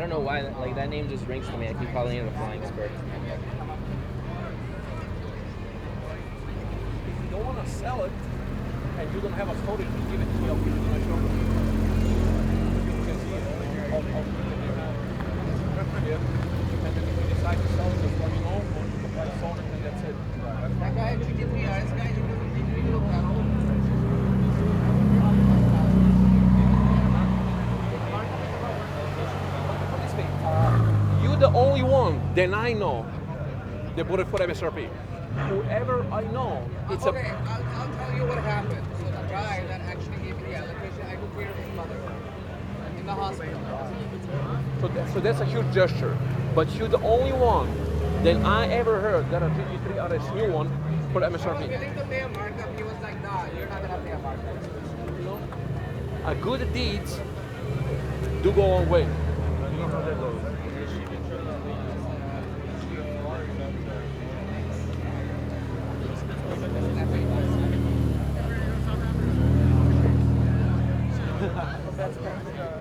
I don't know why, like that name just rings to me. I keep calling it a flying spur. If you don't want to sell it, and you don't have a photo, you give it to me. I'll give it to my showroom. You can see it. I'll give it to you. And then if you decide to sell it, just let me know. We'll price on it, and that's it. That guy GT3RS guy, he look at all. You're the only one that I know that bought it for MSRP. Whoever I know, it's okay, I'll tell you what happened. So the guy that actually gave me the allocation, I took care of his mother in the hospital. So that's a huge gesture. But you're the only one that I ever heard that a GT3RS new one for I was MSRP. willing to pay a markup. He was like, nah, you're not gonna pay a markup. You know, a good deeds do go a long way. You know how that goes.